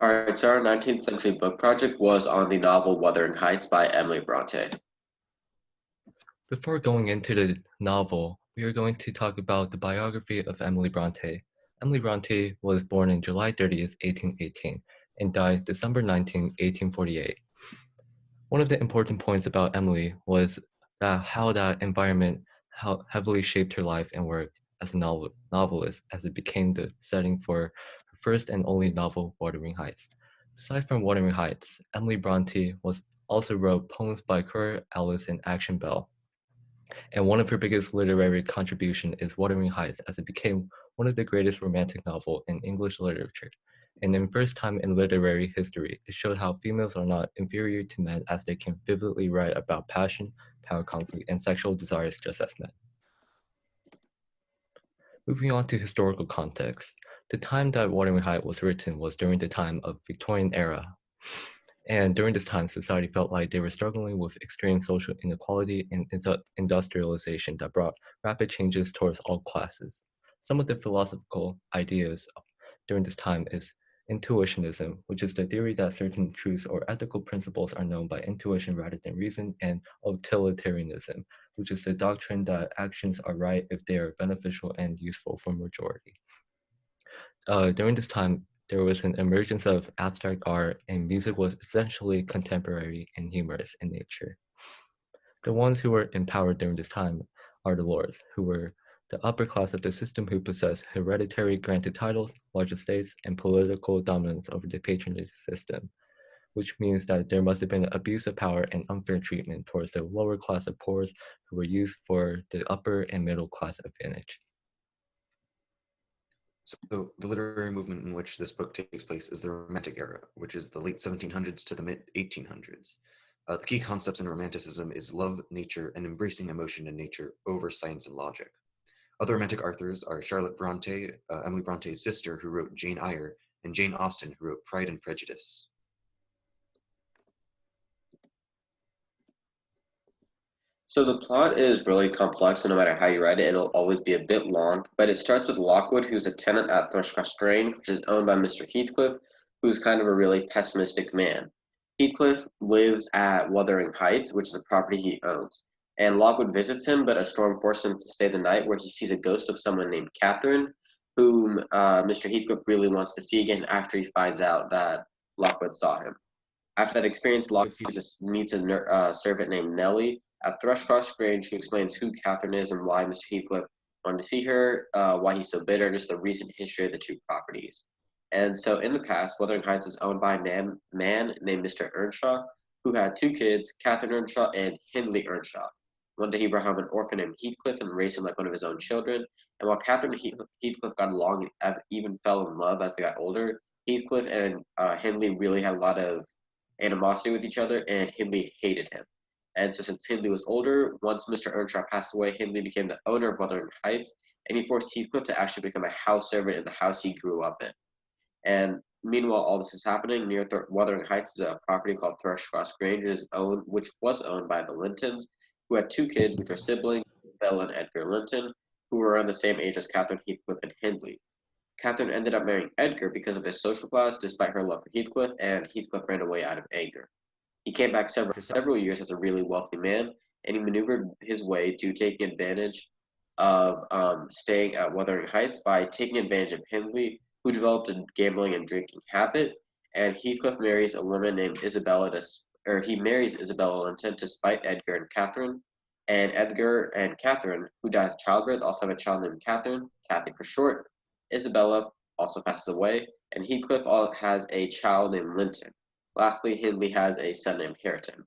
All right, so our 19th century book project was on the novel Wuthering Heights by Emily Bronte. Before going into the novel, we are going to talk about the biography of Emily Bronte. Emily Bronte was born on July 30th, 1818, and died December 19th, 1848. One of the important points about Emily was that how that environment how heavily shaped her life and work as a novelist as it became the setting for her first and only novel, Wuthering Heights. Aside from Wuthering Heights, Emily Bronte also wrote poems by Currer, Alice, and Action Bell, and one of her biggest literary contribution is Wuthering Heights, as it became one of the greatest romantic novel in English literature. And in first time in literary history, it showed how females are not inferior to men as they can vividly write about passion, power conflict, and sexual desires just as men. Moving on to historical context, the time that Wuthering Heights was written was during the time of Victorian era. And during this time, society felt like they were struggling with extreme social inequality and industrialization that brought rapid changes towards all classes. Some of the philosophical ideas during this time is intuitionism, which is the theory that certain truths or ethical principles are known by intuition rather than reason, and utilitarianism, which is the doctrine that actions are right if they are beneficial and useful for majority. During this time, there was an emergence of abstract art, and music was essentially contemporary and humorous in nature. The ones who were in power during this time are the lords, who were the upper class of the system who possessed hereditary granted titles, large estates, and political dominance over the patronage system, which means that there must have been abuse of power and unfair treatment towards the lower class of poor who were used for the upper and middle class advantage. So the literary movement in which this book takes place is the Romantic era, which is the late 1700s to the mid 1800s. The key concepts in Romanticism is love, nature, and embracing emotion and nature over science and logic. Other Romantic authors are Charlotte Bronte, Emily Bronte's sister, who wrote Jane Eyre, and Jane Austen, who wrote Pride and Prejudice. So the plot is really complex, so no matter how you write it, it'll always be a bit long. But it starts with Lockwood, who's a tenant at Thrushcross Grange, which is owned by Mr. Heathcliff, who's kind of a really pessimistic man. Heathcliff lives at Wuthering Heights, which is a property he owns. And Lockwood visits him, but a storm forces him to stay the night, where he sees a ghost of someone named Catherine, whom Mr. Heathcliff really wants to see again after he finds out that Lockwood saw him. After that experience, Lockwood just meets a servant named Nellie at Thrushcross Grange, who explains who Catherine is and why Mr. Heathcliff wanted to see her, why he's so bitter, just the recent history of the two properties. And so in the past, Wuthering Heights was owned by a man named Mr. Earnshaw, who had two kids, Catherine Earnshaw and Hindley Earnshaw. One day he brought home an orphan named Heathcliff and raised him like one of his own children. And while Catherine and Heathcliff got along and even fell in love as they got older, Heathcliff and Hindley really had a lot of animosity with each other, and Hindley hated him. And so since Hindley was older, once Mr. Earnshaw passed away, Hindley became the owner of Wuthering Heights, and he forced Heathcliff to actually become a house servant in the house he grew up in. And meanwhile, all this is happening near Wuthering Heights is a property called Thrushcross Grange, which was owned by the Lintons, who had two kids, which are siblings, Belle and Edgar Linton, who were around the same age as Catherine, Heathcliff, and Hindley. Catherine ended up marrying Edgar because of his social class, despite her love for Heathcliff, and Heathcliff ran away out of anger. He came back several years as a really wealthy man, and he maneuvered his way to taking advantage of staying at Wuthering Heights by taking advantage of Hindley, who developed a gambling and drinking habit. And Heathcliff marries a woman named he marries Isabella Linton to spite Edgar and Catherine. And Edgar and Catherine, who dies of childbirth, also have a child named Catherine, Kathy for short. Isabella also passes away, and Heathcliff has a child named Linton. Lastly, Hindley has a son named Hareton.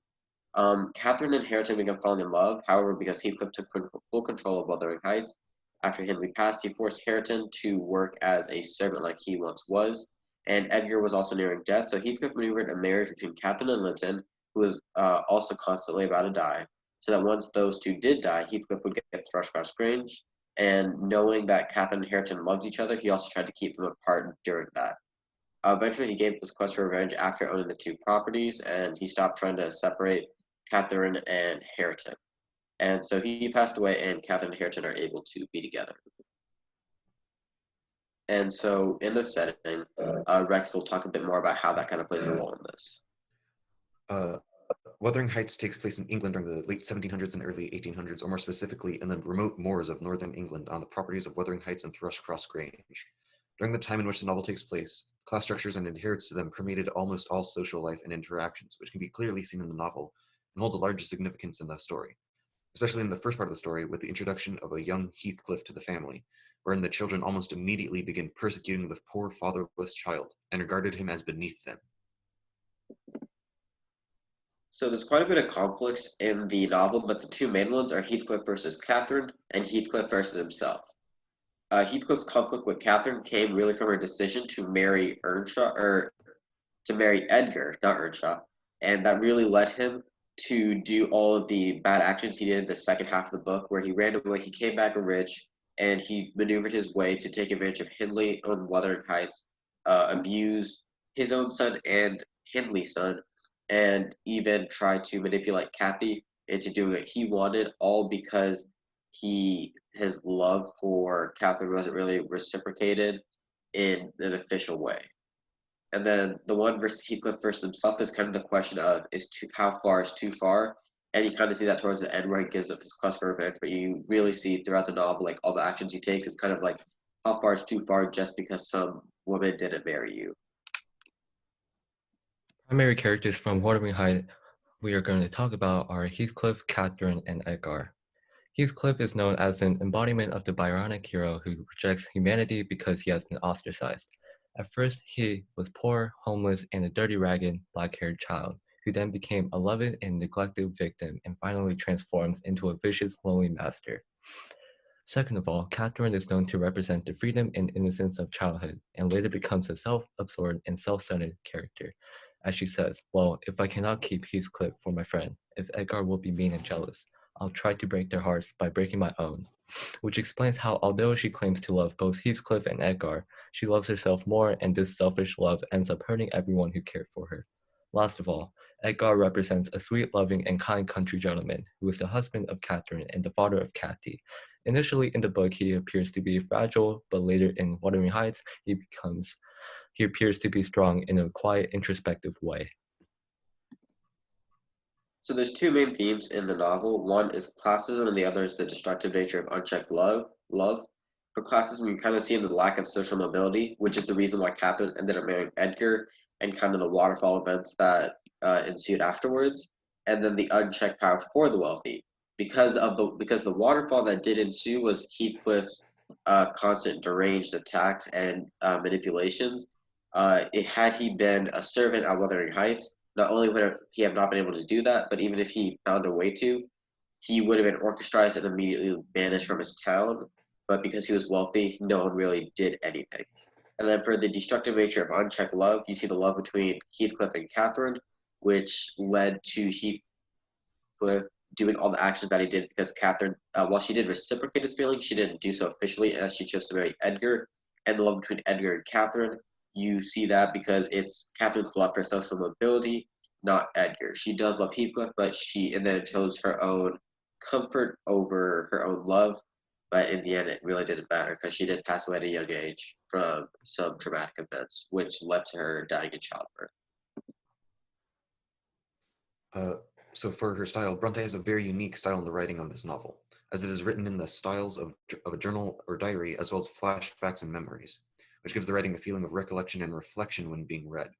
Catherine and Hareton began falling in love. However, because Heathcliff took full control of Wuthering Heights, after Hindley passed, he forced Hareton to work as a servant like he once was. And Edgar was also nearing death, so Heathcliff maneuvered a marriage between Catherine and Linton, who was also constantly about to die, so that once those two did die, Heathcliff would get Thrushcross Grange. And knowing that Catherine and Hareton loved each other, he also tried to keep them apart during that. Eventually, he gave up his quest for revenge after owning the two properties, and he stopped trying to separate Catherine and Hareton. And so he passed away, and Catherine and Hareton are able to be together. And so in the setting, Rex will talk a bit more about how that kind of plays a role in this. Wuthering Heights takes place in England during the late 1700s and early 1800s, or more specifically, in the remote moors of northern England on the properties of Wuthering Heights and Thrushcross Grange. During the time in which the novel takes place, class structures and adherence to them permeated almost all social life and interactions, which can be clearly seen in the novel and holds a large significance in the story, especially in the first part of the story with the introduction of a young Heathcliff to the family, wherein the children almost immediately begin persecuting the poor fatherless child and regarded him as beneath them. So there's quite a bit of conflicts in the novel, but the two main ones are Heathcliff versus Catherine and Heathcliff versus himself. Heathcliff's conflict with Catherine came really from her decision to marry Earnshaw, or to marry Edgar, not Earnshaw, and that really led him to do all of the bad actions he did in the second half of the book, where he ran away, he came back rich, and he maneuvered his way to take advantage of Hindley on Wuthering Heights, abuse his own son and Hindley's son, and even try to manipulate Kathy into doing what he wanted, all because his love for Catherine wasn't really reciprocated in an official way. And then the one versus Heathcliff versus himself is kind of the question of how far is too far, and you kind of see that towards the end where he gives up his quest for revenge. But you really see throughout the novel, like all the actions he takes, it's kind of like how far is too far just because some woman didn't marry you. Primary characters from Wuthering Heights we are going to talk about are Heathcliff, Catherine, and Edgar. Heathcliff is known as an embodiment of the Byronic hero who rejects humanity because he has been ostracized. At first, he was poor, homeless, and a dirty, ragged, black-haired child, who then became a loved and neglected victim and finally transforms into a vicious, lonely master. Second of all, Catherine is known to represent the freedom and innocence of childhood, and later becomes a self-absorbed and self-centered character. As she says, well, if I cannot keep Heathcliff for my friend, if Edgar will be mean and jealous, I'll try to break their hearts by breaking my own. Which explains how, although she claims to love both Heathcliff and Edgar, she loves herself more, and this selfish love ends up hurting everyone who cared for her. Last of all, Edgar represents a sweet, loving, and kind country gentleman who is the husband of Catherine and the father of Kathy. Initially in the book, he appears to be fragile, but later in Wuthering Heights, he appears to be strong in a quiet, introspective way. So there's two main themes in the novel. One is classism, and the other is the destructive nature of unchecked love. For classism, you kind of see the lack of social mobility, which is the reason why Catherine ended up marrying Edgar, and kind of the waterfall events that ensued afterwards. And then the unchecked power for the wealthy, because the waterfall that did ensue was Heathcliff's constant deranged attacks and manipulations. Had he been a servant at Wuthering Heights, not only would he have not been able to do that, but even if he found a way to, he would have been orchestrated and immediately banished from his town. But because he was wealthy, no one really did anything. And then for the destructive nature of unchecked love, you see the love between Heathcliff and Catherine, which led to Heathcliff doing all the actions that he did because Catherine, while she did reciprocate his feelings, she didn't do so officially as she chose to marry Edgar. And the love between Edgar and Catherine, you see that because it's Catherine's love for social mobility, not Edgar. She does love Heathcliff, but she and then chose her own comfort over her own love. But in the end, it really didn't matter because she did pass away at a young age from some traumatic events, which led to her dying in childbirth. So for her style, Bronte has a very unique style in the writing of this novel, as it is written in the styles of a journal or diary, as well as flashbacks and memories, which gives the writing a feeling of recollection and reflection when being read.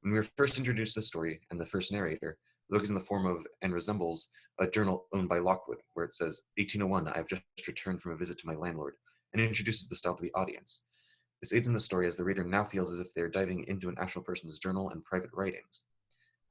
When we were first introduced to the story and the first narrator, the book is in the form of and resembles a journal owned by Lockwood, where it says, 1801, I have just returned from a visit to my landlord, and it introduces the style to the audience. This aids in the story as the reader now feels as if they are diving into an actual person's journal and private writings.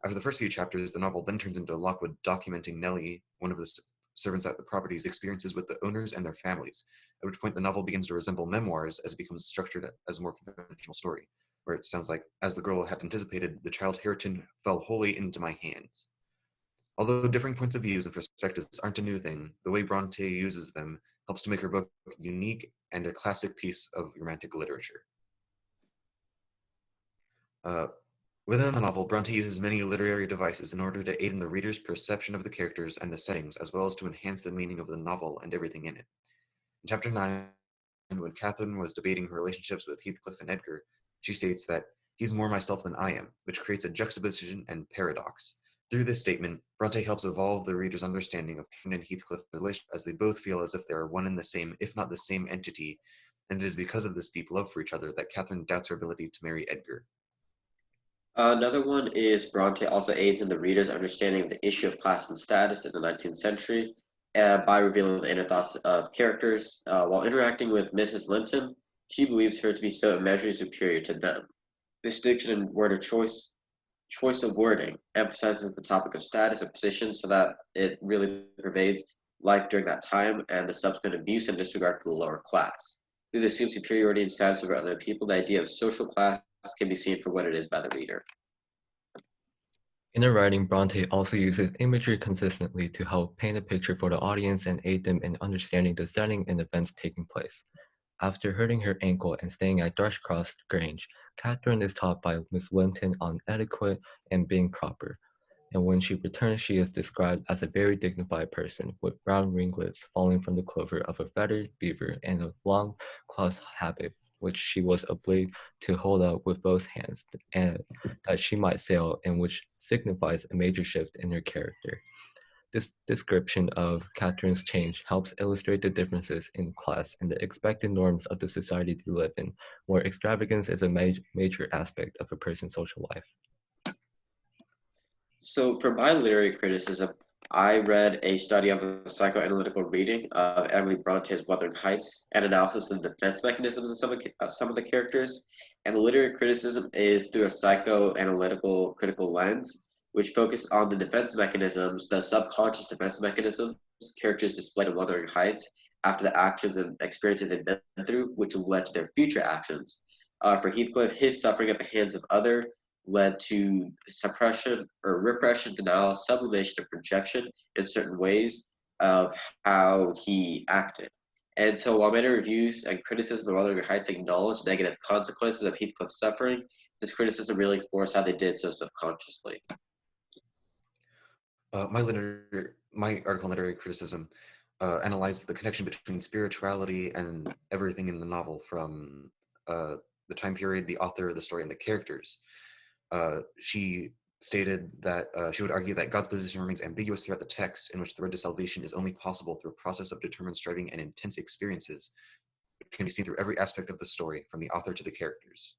After the first few chapters, the novel then turns into Lockwood documenting Nellie, one of the servants at the property's experiences with the owners and their families, at which point the novel begins to resemble memoirs as it becomes structured as a more conventional story, where it sounds like, as the girl had anticipated, the child Hareton fell wholly into my hands. Although differing points of views and perspectives aren't a new thing, the way Bronte uses them helps to make her book unique and a classic piece of romantic literature. Within the novel, Bronte uses many literary devices in order to aid in the reader's perception of the characters and the settings, as well as to enhance the meaning of the novel and everything in it. In Chapter 9, when Catherine was debating her relationships with Heathcliff and Edgar, she states that he's more myself than I am, which creates a juxtaposition and paradox. Through this statement, Bronte helps evolve the reader's understanding of Catherine and Heathcliff's relationship as they both feel as if they are one and the same, if not the same entity, and it is because of this deep love for each other that Catherine doubts her ability to marry Edgar. Another one is Bronte also aids in the reader's understanding of the issue of class and status in the 19th century by revealing the inner thoughts of characters. While interacting with Mrs. Linton, she believes her to be so immeasurably superior to them. This diction and word of choice of wording emphasizes the topic of status and position so that it really pervades life during that time and the subsequent abuse and disregard for the lower class. Through the assumed superiority and status over other people, the idea of social class can be seen for what it is by the reader. In her writing, Bronte also uses imagery consistently to help paint a picture for the audience and aid them in understanding the setting and events taking place. After hurting her ankle and staying at Thrushcross Grange, Catherine is taught by Miss Linton on etiquette and being proper, and when she returns, she is described as a very dignified person, with brown ringlets falling from the clover of a feathered beaver and a long cloth habit, which she was obliged to hold up with both hands, and that she might sail, and which signifies a major shift in her character. This description of Catherine's change helps illustrate the differences in class and the expected norms of the society they live in, where extravagance is a major aspect of a person's social life. So, for my literary criticism, I read a study on the psychoanalytical reading of Emily Bronte's Wuthering Heights and analysis of the defense mechanisms of some of the characters. And the literary criticism is through a psychoanalytical critical lens, which focus on the defense mechanisms, the subconscious defense mechanisms characters displayed in Wuthering Heights after the actions and experiences they've been through, which led to their future actions. For Heathcliff, his suffering at the hands of others led to suppression or repression, denial, sublimation, and projection in certain ways of how he acted. And so while many reviews and criticism of Wuthering Heights acknowledge negative consequences of Heathcliff's suffering, this criticism really explores how they did so subconsciously. My article on literary criticism analyzed the connection between spirituality and everything in the novel, from the time period, the author, the story, and the characters. She stated that she would argue that God's position remains ambiguous throughout the text, in which the road to salvation is only possible through a process of determined striving and intense experiences, which can be seen through every aspect of the story, from the author to the characters.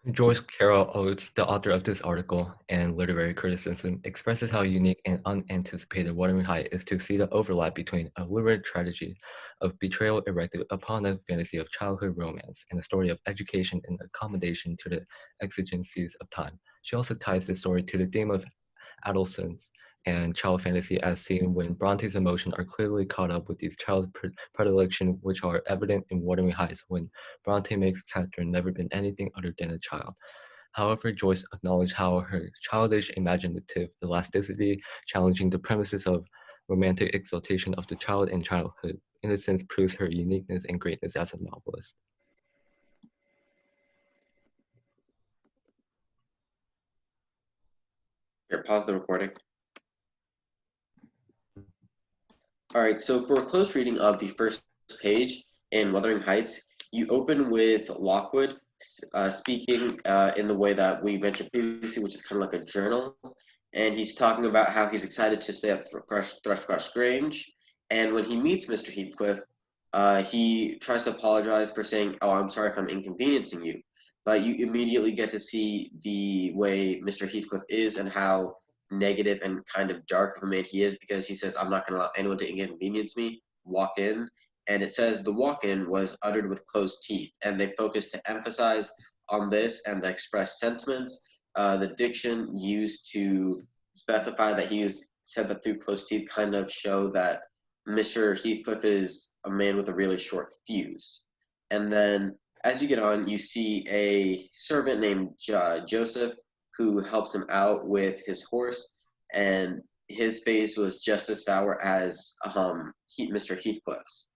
Joyce Carol Oates, the author of this article and literary criticism, expresses how unique and unanticipated Wuthering Heights is to see the overlap between a lurid tragedy of betrayal erected upon a fantasy of childhood romance and a story of education and accommodation to the exigencies of time. She also ties the story to the theme of adolescence and child fantasy as seen when Bronte's emotions are clearly caught up with these child predilection which are evident in Wuthering Heights when Bronte makes Catherine never been anything other than a child. However, Joyce acknowledged how her childish imaginative elasticity, challenging the premises of romantic exaltation of the child in childhood, in a sense proves her uniqueness and greatness as a novelist. Here, pause the recording. All right, so for a close reading of the first page in Wuthering Heights, you open with Lockwood speaking in the way that we mentioned previously, which is kind of like a journal. And he's talking about how he's excited to stay at Thrushcross Grange. And when he meets Mr. Heathcliff, he tries to apologize for saying, "Oh, I'm sorry if I'm inconveniencing you." But you immediately get to see the way Mr. Heathcliff is and how negative and kind of dark of a man he is, because he says, "I'm not going to allow anyone to inconvenience me. Walk in." And it says the walk-in was uttered with closed teeth, and they focus to emphasize on this and the expressed sentiments. The diction used to specify that said that through closed teeth kind of show that Mr. Heathcliff is a man with a really short fuse. And then as you get on, you see a servant named Joseph who helps him out with his horse, and his face was just as sour as Mr. Heathcliff's.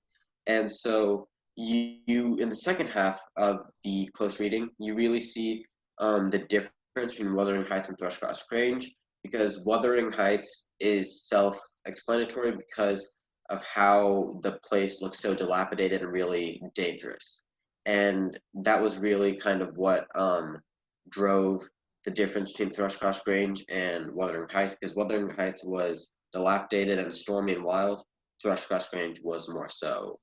And so you in the second half of the close reading, you really see the difference between Wuthering Heights and Thrushcross Grange, because Wuthering Heights is self-explanatory because of how the place looked so dilapidated and really dangerous. And that was really kind of what drove the difference between Thrushcross Grange and Wuthering Heights, because Wuthering Heights was dilapidated and stormy and wild. Thrushcross Grange was more so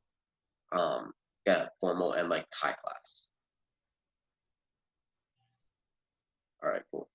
yeah, formal and like high class. All right, cool.